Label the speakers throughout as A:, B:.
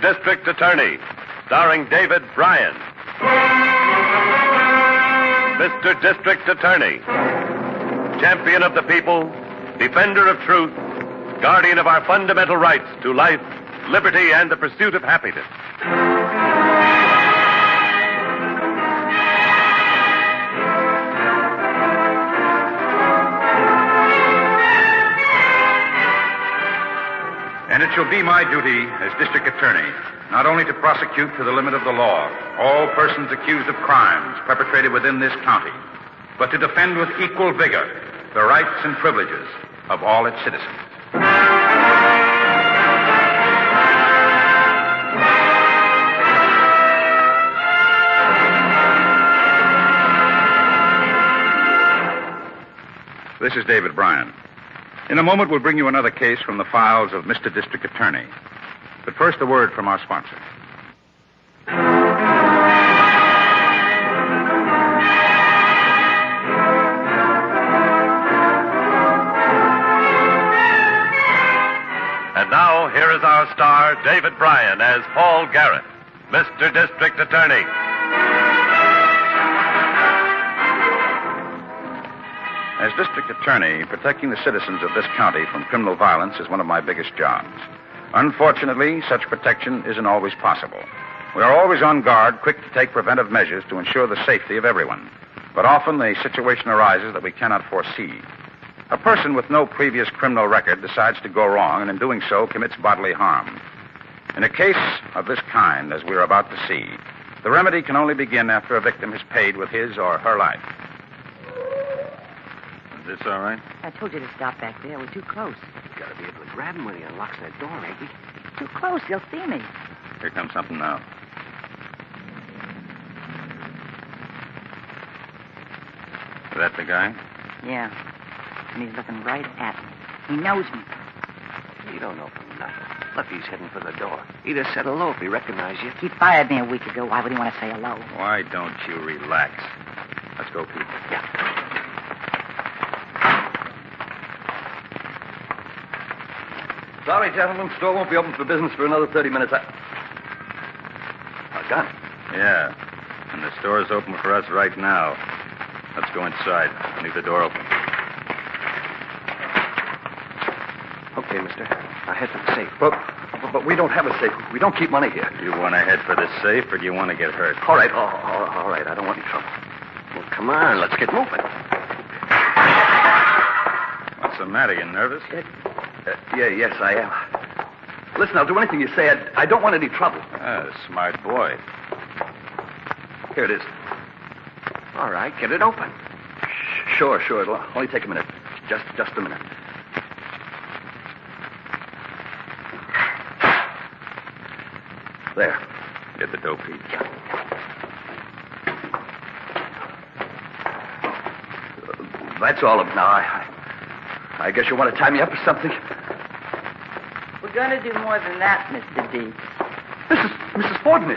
A: Mr. District Attorney, starring David Bryan. Mr. District Attorney, champion of the people, defender of truth, guardian of our fundamental rights to life, liberty, and the pursuit of happiness.
B: And it shall be my duty as district attorney not only to prosecute to the limit of the law all persons accused of crimes perpetrated within this county, but to defend with equal vigor the rights and privileges of all its citizens. This is David Bryan. In a moment, we'll bring you another case from the files of Mr. District Attorney. But first, a word from our sponsor.
A: And now, here is our star, David Bryan, as Paul Garrett, Mr. District Attorney.
B: As district attorney, protecting the citizens of this county from criminal violence is one of my biggest jobs. Unfortunately, such protection isn't always possible. We are always on guard, quick to take preventive measures to ensure the safety of everyone. But often the situation arises that we cannot foresee. A person with no previous criminal record decides to go wrong, and in doing so commits bodily harm. In a case of this kind, as we're about to see, the remedy can only begin after a victim has paid with his or her life. Is this all right?
C: I told you to stop back there. We're too close.
D: You gotta be able to grab him when he unlocks that door, ain't we?
C: Too close. They'll see me.
B: Here comes something now. Is that the guy?
C: Yeah. And he's looking right at me. He knows me.
D: You don't know from nothing. Look, he's heading for the door. He'd have said hello if he recognized you.
C: He fired me a week ago. Why would he want to say hello?
B: Why don't you relax? Let's go, Pete.
D: Yeah.
E: Sorry, gentlemen. Store won't be open for business for another 30 minutes. A gun?
B: Yeah. And the store's open for us right now. Let's go inside. Leave the door open.
D: Okay, mister. Now head for the safe.
E: But we don't have a safe. We don't keep money here.
B: You want to head for the safe, or do you want to get hurt?
E: All right. All right. I don't want any trouble.
D: Well, come on. Let's get moving.
B: What's the matter? You nervous?
E: Yes, I am. Listen, I'll do anything you say. I don't want any trouble.
B: Smart boy.
E: Here it is.
D: All right, get it open.
E: Sure. It'll only take a minute. Just a minute. There.
B: Get the dope, Pete.
E: That's all of it now. I guess you want to tie me up or something?
C: We're going to do more than that, Mr. D.
E: Mrs. Fordney.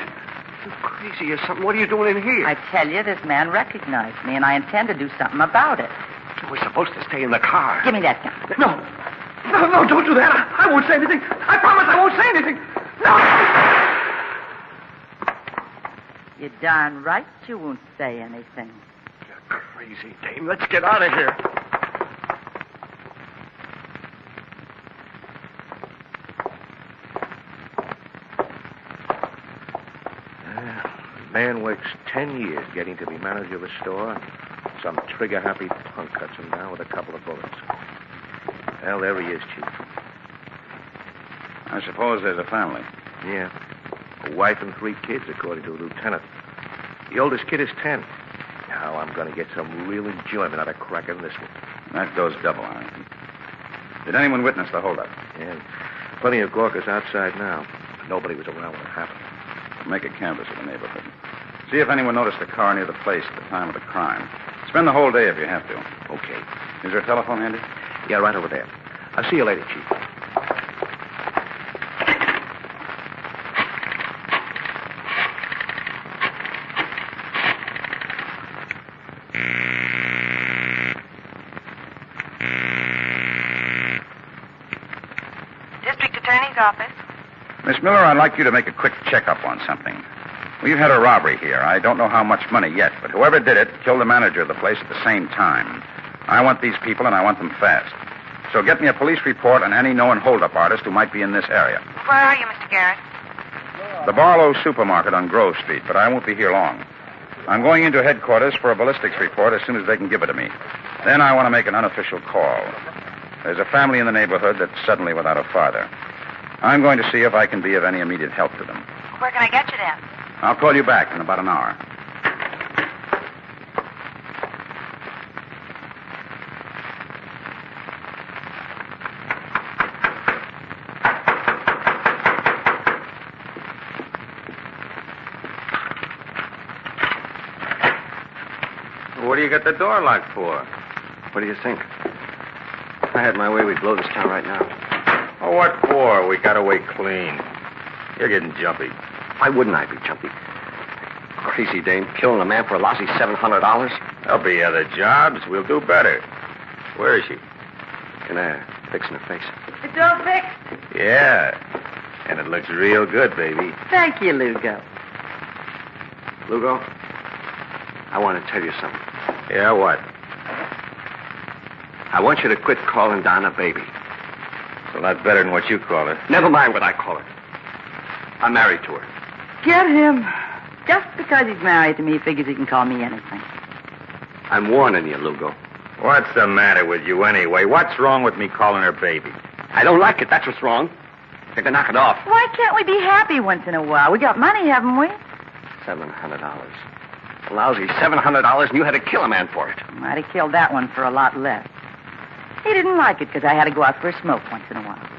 D: You crazy or something? What are you doing in here?
C: I tell you, this man recognized me, and I intend to do something about it.
D: We're supposed to stay in the car.
C: Give me that gun.
E: No, don't do that. I won't say anything. I promise I won't say anything. No!
C: You're darn right you won't say anything.
D: You crazy dame. Let's get out of here. Man works 10 years getting to be manager of a store, and some trigger-happy punk cuts him down with a couple of bullets. Well, there he is, Chief.
B: I suppose there's a family.
D: Yeah. A wife and 3 kids, according to the lieutenant. The oldest kid is 10. Now I'm going to get some real enjoyment out of cracking this one.
B: That goes double, Harrington. Did anyone witness the holdup?
D: Yeah. Plenty of Gawkers outside now. Nobody was around when it happened.
B: Make a canvass of the neighborhood. See if anyone noticed the car near the place at the time of the crime. Spend the whole day if you have to.
D: Okay.
B: Is there a telephone handy?
D: Yeah, right over there. I'll see you later, Chief.
C: District Attorney's office.
B: Miss Miller, I'd like you to make a quick checkup on something. We've had a robbery here. I don't know how much money yet, but whoever did it killed the manager of the place at the same time. I want these people, and I want them fast. So get me a police report on any known hold-up artist who might be in this area.
C: Where are you, Mr. Garrett?
B: The Barlow Supermarket on Grove Street, but I won't be here long. I'm going into headquarters for a ballistics report as soon as they can give it to me. Then I want to make an unofficial call. There's a family in the neighborhood that's suddenly without a father. I'm going to see if I can be of any immediate help to them.
C: Where can I get you then?
B: I'll call you back in about an hour.
D: What do you got the door locked for?
E: What do you think? If I had my way, we'd blow this town right now.
D: Oh, what for? We got away clean. You're getting jumpy.
E: Why wouldn't I be jumpy? Crazy dame killing a man for a lousy $700?
D: There'll be other jobs. We'll do better. Where is she?
E: In there, fixing her face.
C: It's all fixed.
D: Yeah. And it looks real good, baby.
C: Thank you, Lugo.
E: Lugo, I want to tell you something.
D: Yeah, what?
E: I want you to quit calling Donna baby.
D: It's a lot better than what you call her.
E: Never mind what I call her. I'm married to her.
C: Get him. Just because he's married to me, he figures he can call me anything.
E: I'm warning you, Lugo.
D: What's the matter with you anyway? What's wrong with me calling her baby?
E: I don't like it. That's what's wrong. You can knock it off.
C: Why can't we be happy once in a while? We got money, haven't we?
E: $700. Lousy $700, and you had to kill a man for it.
C: Might have killed that one for a lot less. He didn't like it because I had to go out for a smoke once in a while.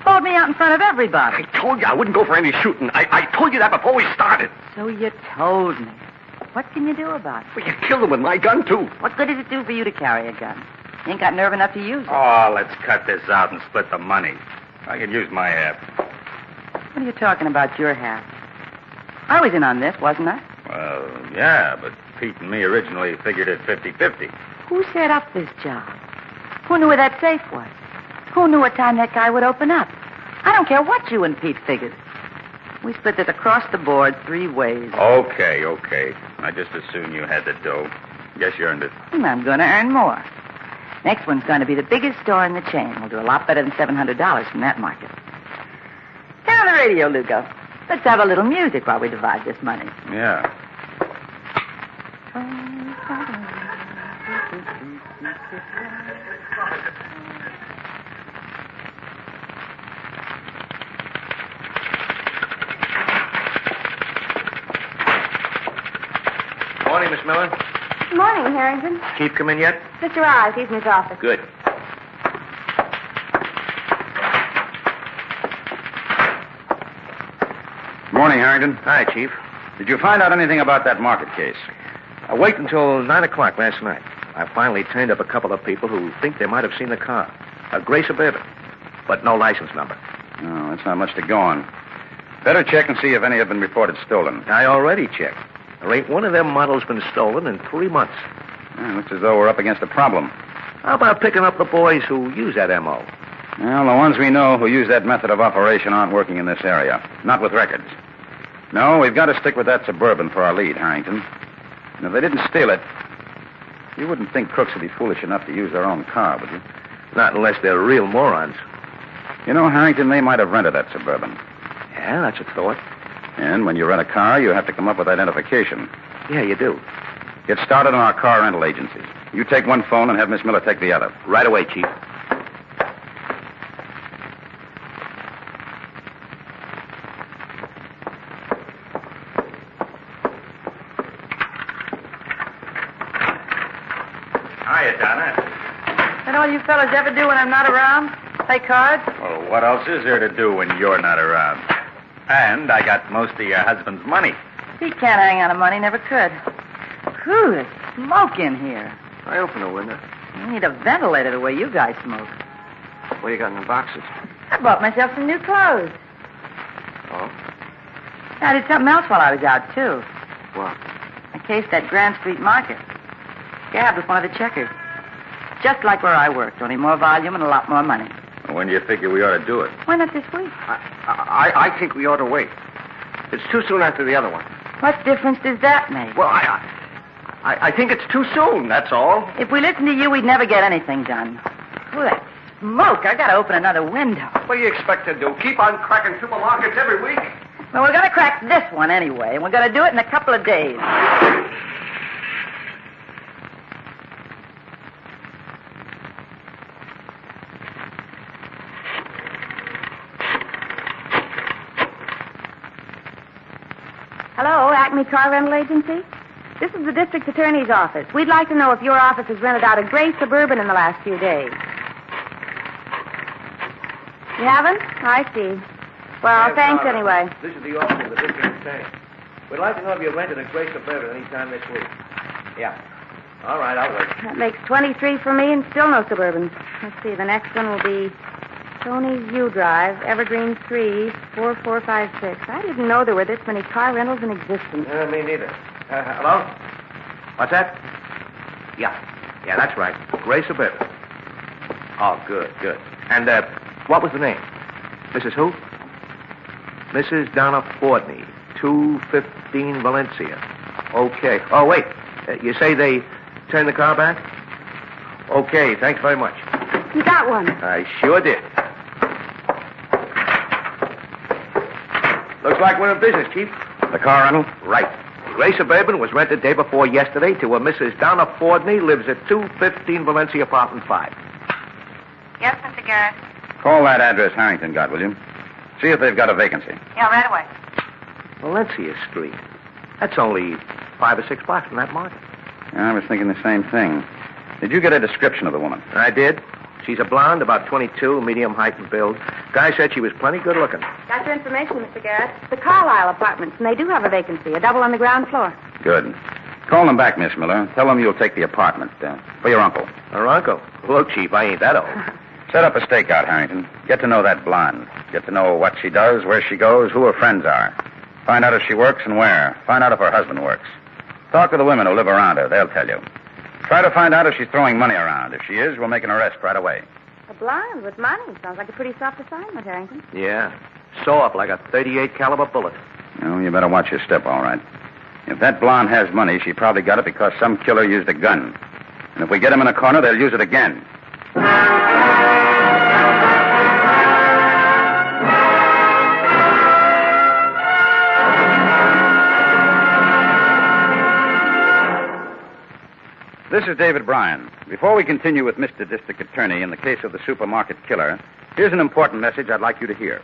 C: Bowled me out in front of everybody.
E: I told you I wouldn't go for any shooting. I told you that before we started.
C: So you told me. What can you do about it?
E: Well, you killed him with my gun, too.
C: What good does it do for you to carry a gun? You ain't got nerve enough to use it.
D: Oh, let's cut this out and split the money. I could use my half.
C: What are you talking about, your half? I was in on this, wasn't I?
D: Well, yeah, but Pete and me originally figured it 50-50.
C: Who set up this job? Who knew where that safe was? Who knew what time that guy would open up? I don't care what you and Pete figured. We split this across the board 3 ways.
D: Okay. I just assumed you had the dough. Guess you earned it.
C: And I'm going to earn more. Next one's going to be the biggest store in the chain. We'll do a lot better than $700 from that market. Turn on the radio, Lugo. Let's have a little music while we divide this money.
D: Yeah. Morning, Miss Miller.
F: Good morning, Harrington.
D: Chief come in yet?
F: Mr. Eyes, he's in his office.
D: Good.
B: Morning, Harrington.
D: Hi, Chief.
B: Did you find out anything about that market case?
D: I waited until 9 o'clock last night. I finally turned up a couple of people who think they might have seen the car. A gray Suburban, but no license number.
B: Oh, that's not much to go on. Better check and see if any have been reported stolen.
D: I already checked. There ain't one of them models been stolen in 3 months.
B: Looks as though we're up against a problem.
D: How about picking up the boys who use that M.O.?
B: Well, the ones we know who use that method of operation aren't working in this area. Not with records. No, we've got to stick with that Suburban for our lead, Harrington. And if they didn't steal it, you wouldn't think crooks would be foolish enough to use their own car, would you?
D: Not unless they're real morons.
B: You know, Harrington, they might have rented that Suburban.
D: Yeah, that's a thought.
B: And when you rent a car, you have to come up with identification.
D: Yeah, you do.
B: Get started on our car rental agencies. You take one phone and have Miss Miller take the other.
D: Right away, Chief. Hiya, Donna.
C: That all you fellas ever do when I'm not around? Play cards?
D: Well, what else is there to do when you're not around? And I got most of your husband's money.
C: Pete can't hang on to money, never could. Whew, there's smoke in here.
E: I open the window.
C: You need a ventilator the way you guys smoke.
E: What do you got in the boxes?
C: I bought myself some new clothes.
E: Oh?
C: I did something else while I was out, too.
E: What?
C: I cased that Grand Street market. Gabbed with one of the checkers. Just like where I worked, only more volume and a lot more money.
B: When do you figure we ought to do it?
C: Why not this week?
D: I think we ought to wait. It's too soon after the other one.
C: What difference does that make?
D: Well, I think it's too soon, that's all.
C: If we listened to you, we'd never get anything done. Ooh, that smoke. I gotta open another window.
D: What do you expect to do? Keep on cracking supermarkets every week?
C: Well, we're gonna crack this one anyway, and we're gonna do it in a couple of days.
F: Hello, Acme Car Rental Agency? This is the district attorney's office. We'd like to know if your office has rented out a gray Suburban in the last few days. You haven't? I see. Well,
D: Yes,
F: thanks anyway.
D: This is the office of the district attorney. We'd like to know if you rented a gray Suburban any time this week. Yeah. All right, I'll wait.
F: That makes 23 for me and still no Suburbans. Let's see, the next one will be Tony's U Drive, Evergreen 3, 4456. I didn't know there were this many car rentals in existence.
D: Me neither. Hello? What's that? Yeah, that's right. Gray Suburban. Oh, good. And, what was the name? Mrs. who? Mrs. Donna Fordney, 215 Valencia. Okay. Oh, wait. You say they turned the car back? Okay, thanks very much.
F: You got one.
D: I sure did. Looks like we're in business, Chief.
B: The car rental?
D: Right. Gray Suburban was rented day before yesterday to a Mrs. Donna Fordney, lives at 215 Valencia, apartment 5.
C: Yes, Mr. Garrett.
B: Call that address Harrington got, will you? See if they've got a vacancy.
C: Yeah, right away.
D: Valencia Street. That's only 5 or 6 blocks from that market.
B: I was thinking the same thing. Did you get a description of the woman?
D: I did. She's a blonde, about 22, medium height and build. Guy said she was plenty good looking.
F: Got your information, Mr. Garrett. The Carlisle Apartments, and they do have a vacancy, a double on the ground floor.
B: Good. Call them back, Miss Miller. Tell them you'll take the apartment for your uncle.
D: Her uncle? Look, Chief, I ain't that old.
B: Set up a stakeout, Harrington. Get to know that blonde. Get to know what she does, where she goes, who her friends are. Find out if she works and where. Find out if her husband works. Talk to the women who live around her. They'll tell you. Try to find out if she's throwing money around. If she is, we'll make an arrest right away.
F: A blonde with money. Sounds like a pretty soft assignment, Harrington.
D: Yeah. Sew up like a .38 caliber bullet.
B: Oh, you better watch your step, all right. If that blonde has money, she probably got it because some killer used a gun. And if we get him in a corner, they'll use it again. This is David Bryan. Before we continue with Mr. District Attorney in the case of the supermarket killer, here's an important message I'd like you to hear.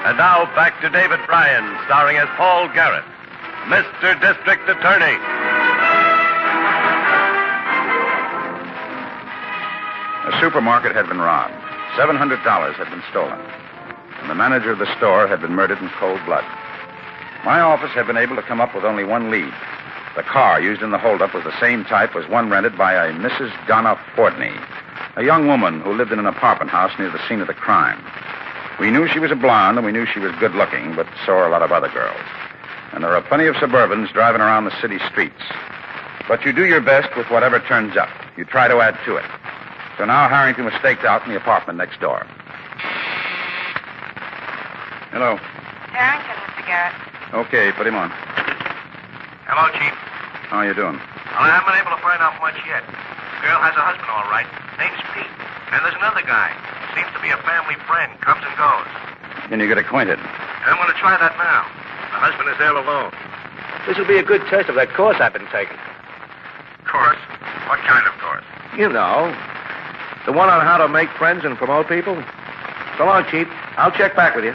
A: And now back to David Bryan, starring as Paul Garrett, Mr. District Attorney.
B: A supermarket had been robbed. $700 had been stolen. And the manager of the store had been murdered in cold blood. My office had been able to come up with only one lead. The car used in the holdup was the same type as one rented by a Mrs. Donna Fordney, a young woman who lived in an apartment house near the scene of the crime. We knew she was a blonde, and we knew she was good-looking, but so are a lot of other girls. And there are plenty of Suburbans driving around the city streets. But you do your best with whatever turns up. You try to add to it. So now Harrington was staked out in the apartment next door. Hello.
C: Harrington, Mr. Garrett.
B: Okay, put him on.
D: Hello, Chief.
B: How are you doing?
D: Well, I haven't been able to find out much yet. The girl has a husband, all right. Name's Pete. And there's another guy. Seems to be a family friend. Comes and goes.
B: Can you get acquainted?
D: And I'm going to try that now. The husband is there alone. This will be a good test of that course I've been taking.
B: Course? What kind of course?
D: You know, the one on how to make friends and promote people. So long, Chief. I'll check back with you.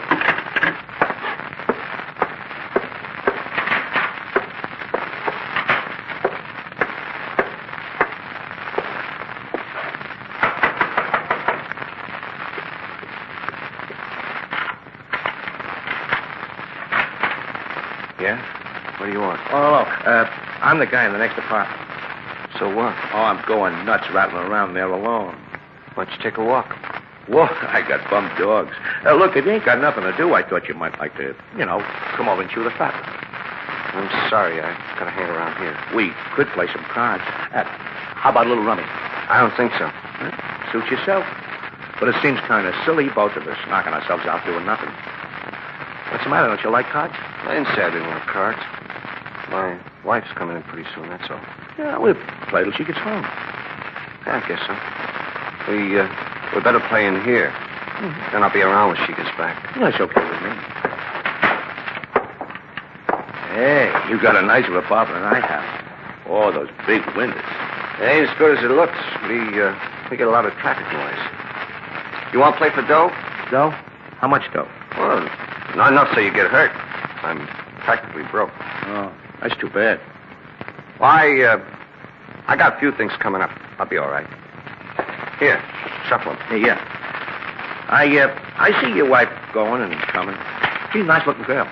D: Yeah? What do you want? Oh, hello. I'm the guy in the next apartment. So what? Oh, I'm going nuts rattling around there alone. Why don't you take a walk? Whoa, I got bum dogs. Look, if you ain't got nothing to do, I thought you might like to, come over and chew the fat.
G: I'm sorry. I got to hang around here.
D: We could play some cards. How about a little rummy?
G: I don't think so.
D: Suit yourself. But it seems kind of silly, both of us, knocking ourselves out doing nothing. What's the matter? Don't you like cards?
G: I didn't say I didn't want cards. My wife's coming in pretty soon, that's all.
D: Yeah, we'll play till she gets home.
G: Yeah, I guess so. We better play in here. Then I'll be around when she gets back.
D: That's okay with me. Hey, you got a nicer apartment than I have. Oh, those big windows.
G: It ain't as good as it looks. We get a lot of traffic noise. You want to play for dough?
D: Dough? How much dough?
G: Well, not enough so you get hurt. I'm practically broke.
D: Oh, that's too bad.
G: Well, I got a few things coming up. I'll be all right. Here, shuffle them.
D: Yeah. I see your wife going and coming. She's a nice-looking girl.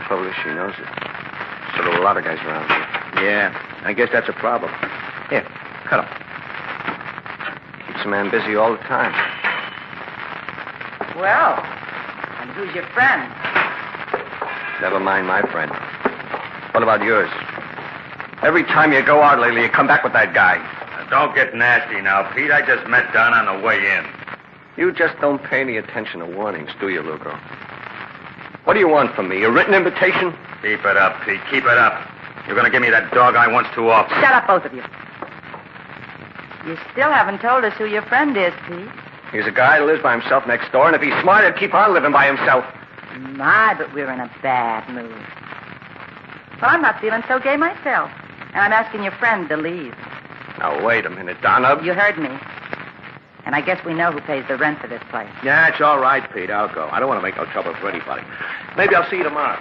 G: Trouble is, she knows it. So do a lot of guys around here.
D: Yeah, I guess that's a problem. Here, cut them.
G: Keeps a man busy all the time.
C: Well, and who's your friend?
G: Never mind my friend. What about yours? Every time you go out lately, you come back with that guy.
B: Don't get nasty now, Pete. I just met Don on the way in.
G: You just don't pay any attention to warnings, do you, Lugo? What do you want from me? A written invitation?
B: Keep it up, Pete. Keep it up. You're going to give me that dog eye once too often.
C: Shut up, both of you. You still haven't told us who your friend is, Pete.
G: He's a guy who lives by himself next door, and if he's smart, he'd keep on living by himself.
C: My, but we're in a bad mood. Well, I'm not feeling so gay myself, and I'm asking your friend to leave.
G: Now, wait a minute, Donna.
C: You heard me. And I guess we know who pays the rent for this place.
D: Yeah, it's all right, Pete. I'll go. I don't want to make no trouble for anybody. Maybe I'll see you tomorrow.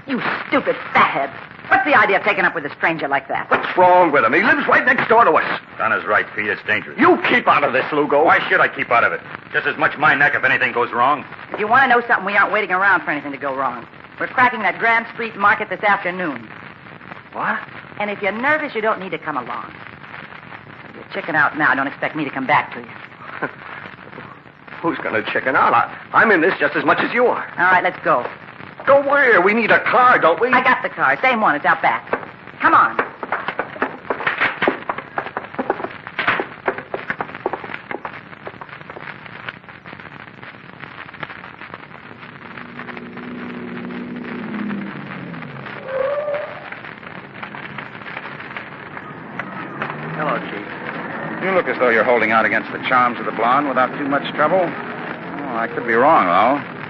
C: You stupid fathead. What's the idea of taking up with a stranger like that?
G: What's wrong with him? He lives right next door to us.
B: Donna's right, Pete. It's dangerous.
G: You keep out of this, Lugo.
B: Why should I keep out of it? Just as much my neck if anything goes wrong.
C: If you want to know something, we aren't waiting around for anything to go wrong. We're cracking that Grand Street market this afternoon.
G: What?
C: And if you're nervous, you don't need to come along. If you're chicken out now, don't expect me to come back to you.
G: Who's going to chicken out? I'm in this just as much as you are.
C: All right, let's go.
G: Go where? We need a car, don't we?
C: I got the car. Same one. It's out back. Come on.
D: Hello, Chief.
B: You look as though you're holding out against the charms of the blonde without too much trouble. Oh, I could be wrong, though.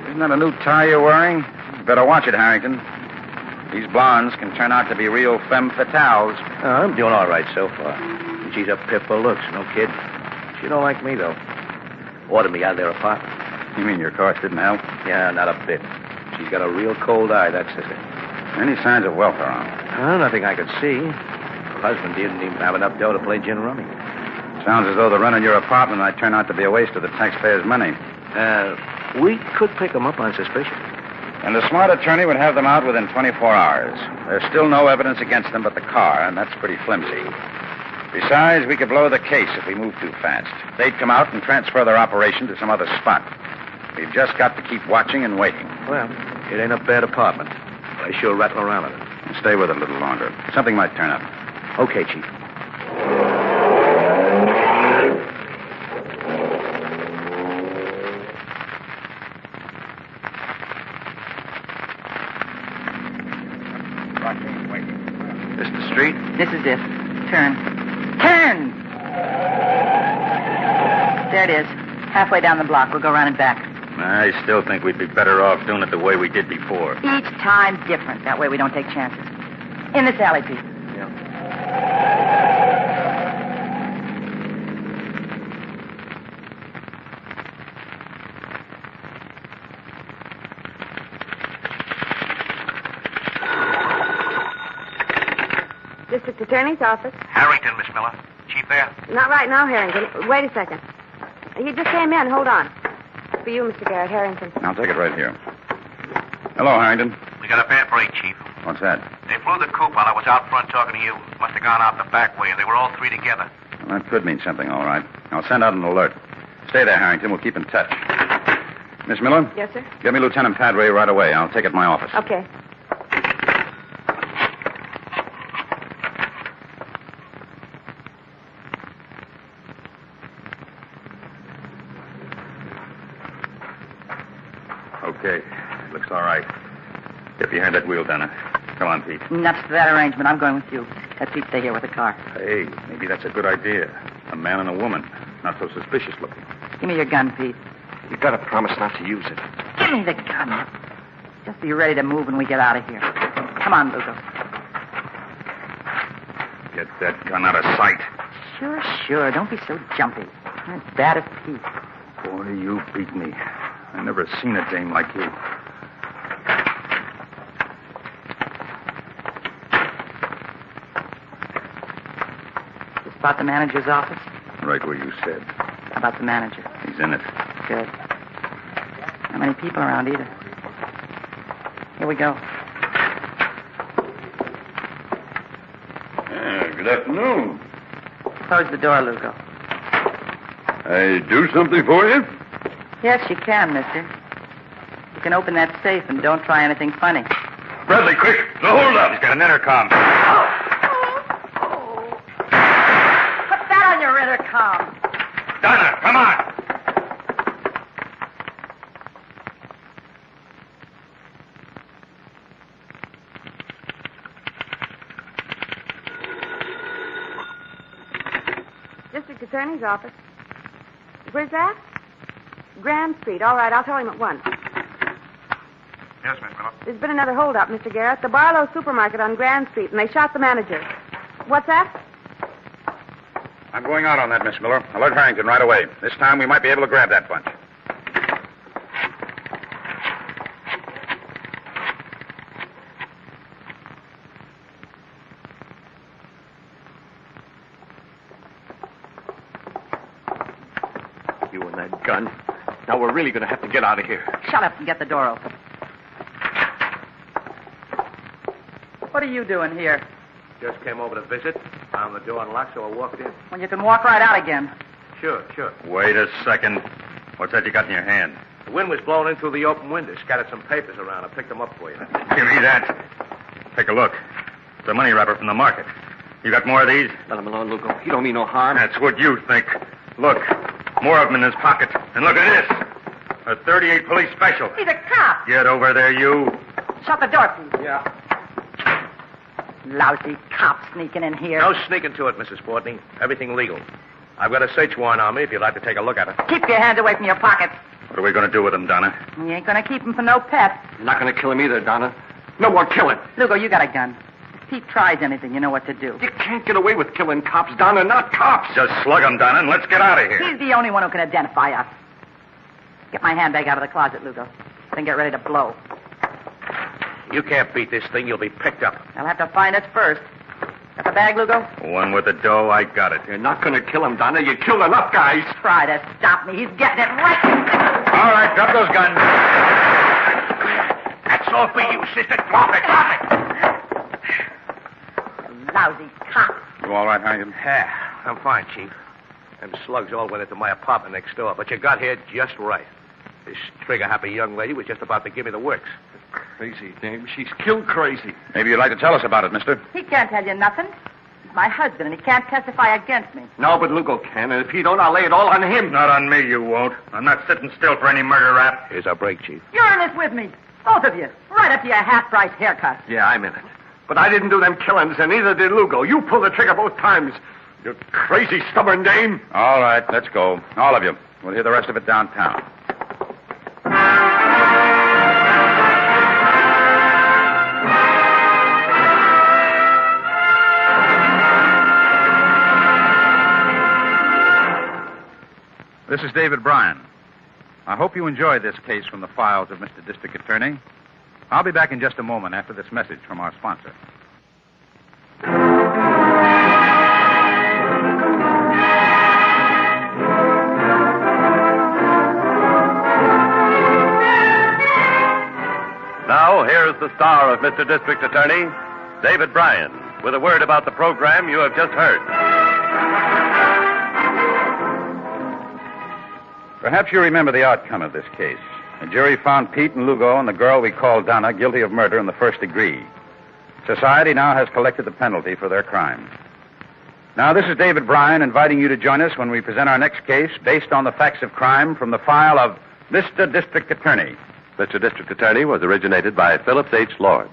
B: Isn't that a new tie you're wearing? You better watch it, Harrington. These blondes can turn out to be real femme fatales.
D: I'm doing all right so far. She's a pip of looks, no kid. She don't like me, though. Ordered me out of their apartment.
B: You mean your course didn't help?
D: Yeah, not a bit. She's got a real cold eye, that sister.
B: Any signs of wealth around?
D: Nothing I could see. Her husband didn't even have enough dough to play gin rummy.
B: Sounds as though the rent on your apartment might turn out to be a waste of the taxpayers' money.
D: We could pick them up on suspicion.
B: And a smart attorney would have them out within 24 hours. There's still no evidence against them but the car, and that's pretty flimsy. Besides, we could blow the case if we move too fast. They'd come out and transfer their operation to some other spot. We've just got to keep watching and waiting.
D: Well, it ain't a bad apartment. But I sure rattle around in it.
B: And stay with it a little longer. Something might turn up.
D: Okay, Chief.
G: This the street?
C: This is it. Turn. Turn! There it is. Halfway down the block. We'll go around and back.
B: I still think we'd be better off doing it the way we did before.
C: Each time different. That way we don't take chances. In this alley, Pete.
F: District Attorney's office.
H: Harrington, Miss Miller. Chief there?
F: Not right now, Harrington. Wait a second. He just came in. Hold on. For you, Mr. Garrett, Harrington.
B: I'll take it right here. Hello, Harrington.
H: We You got a bad break, Chief.
B: What's that?
H: They flew the coop while I was out front talking to you. Must have gone out the back way, and they were all three together.
B: Well, that could mean something, all right. I'll send out an alert. Stay there, Harrington. We'll keep in touch. Miss Miller?
F: Yes, sir?
B: Get me Lieutenant Padre right away. I'll take it to my office.
F: Okay.
B: Okay. Looks all right. Get behind that wheel, Donna. Come on, Pete.
C: Nuts to that arrangement. I'm going with you. Let Pete stay here with the car.
B: Hey, maybe that's a good idea. A man and a woman. Not so suspicious looking.
C: Give me your gun, Pete.
G: You gotta promise not to use it.
C: Give me the gun. Just be ready to move when we get out of here. Come on, Lugo.
B: Get that gun out of sight.
C: Sure. Don't be so jumpy. You're as bad as Pete.
B: Boy, you beat me. I never seen a dame like you.
C: You spot the manager's office?
B: Right where you said.
C: How about the manager?
B: He's in it.
C: Good. Not many people around either. Here we go.
A: Good afternoon.
C: Close the door, Lugo.
A: I do something for you?
C: Yes, you can, mister. You can open that safe and don't try anything funny.
A: Bradley, quick. No, hold up.
B: He's got an intercom.
C: Put that on your intercom.
B: Donna, come on.
F: District Attorney's office. Where's that? Grand Street. All right, I'll tell him at once.
H: Yes, Miss Miller.
F: There's been another holdup, Mr. Garrett. The Barlow Supermarket on Grand Street, and they shot the manager. What's that?
B: I'm going out on that, Miss Miller. Alert Harrington right away. This time we might be able to grab that bunch.
G: You and that gun. Now we're really going to have to get out of here.
C: Shut up and get the door open. What are you doing here?
D: Just came over to visit. Found the door unlocked, so I walked in.
C: When you can walk right out again.
D: Sure.
B: Wait a second. What's that you got in your hand?
D: The wind was blowing in through the open window. Scattered some papers around. I picked them up for you.
B: Give me that. Take a look. It's a money wrapper from the market. You got more of these?
G: Let him alone, Lugo. He don't mean no harm.
B: That's what you think. Look. More of them in his pocket. And look at this. A 38 police special.
C: He's a cop.
B: Get over there, you.
C: Shut the door, please.
D: Yeah.
C: Lousy cop sneaking in here.
D: No sneaking to it, Mrs. Fortney. Everything legal. I've got a search warrant on me if you'd like to take a look at it.
C: Keep your hands away from your pockets.
B: What are we going to do with him, Donna?
C: You ain't going to keep him for no pet.
G: You're not going to kill him either, Donna. No more killing.
C: Lugo, you got a gun. If Pete tries anything, you know what to do.
G: You can't get away with killing cops, Donna. Not cops.
B: Just slug him, Donna, and let's get out of here.
C: He's the only one who can identify us. Get my handbag out of the closet, Lugo. Then get ready to blow.
D: You can't beat this thing. You'll be picked up.
C: They'll have to find us first. Got the bag, Lugo?
B: One with the dough, I got it.
G: You're not going to kill him, Donna. You killed enough guys.
C: Try to stop me. He's getting it right.
B: All right, drop those guns.
H: That's all for you, sister. Drop it.
C: Lousy cop.
B: You all right, Harrington?
D: Yeah, I'm fine, Chief. Them slugs all went into my apartment next door, but you got here just right. This trigger-happy young lady was just about to give me the works.
G: Crazy dame. She's killed crazy.
B: Maybe you'd like to tell us about it, mister.
C: He can't tell you nothing. He's my husband, and he can't testify against me.
G: No, but Lugo can, and if he don't, I'll lay it all on him.
B: Not on me, you won't. I'm not sitting still for any murder rap.
D: Here's our break, Chief.
C: You're in this with me. Both of you. Right up to your half-price haircut.
G: Yeah, I'm in it. But I didn't do them killings, and neither did Lugo. You pulled the trigger both times. You crazy, stubborn dame.
B: All right, let's go. All of you. We'll hear the rest of it downtown. This is David Bryan. I hope you enjoyed this case from the files of Mr. District Attorney. I'll be back in just a moment after this message from our sponsor.
A: Now, here's the star of Mr. District Attorney, David Bryan, with a word about the program you have just heard.
B: Perhaps you remember the outcome of this case. The jury found Pete and Lugo and the girl we called Donna guilty of murder in the first degree. Society now has collected the penalty for their crime. Now, this is David Bryan inviting you to join us when we present our next case based on the facts of crime from the file of Mr. District Attorney.
A: Mr. District Attorney was originated by Phillips H. Lord.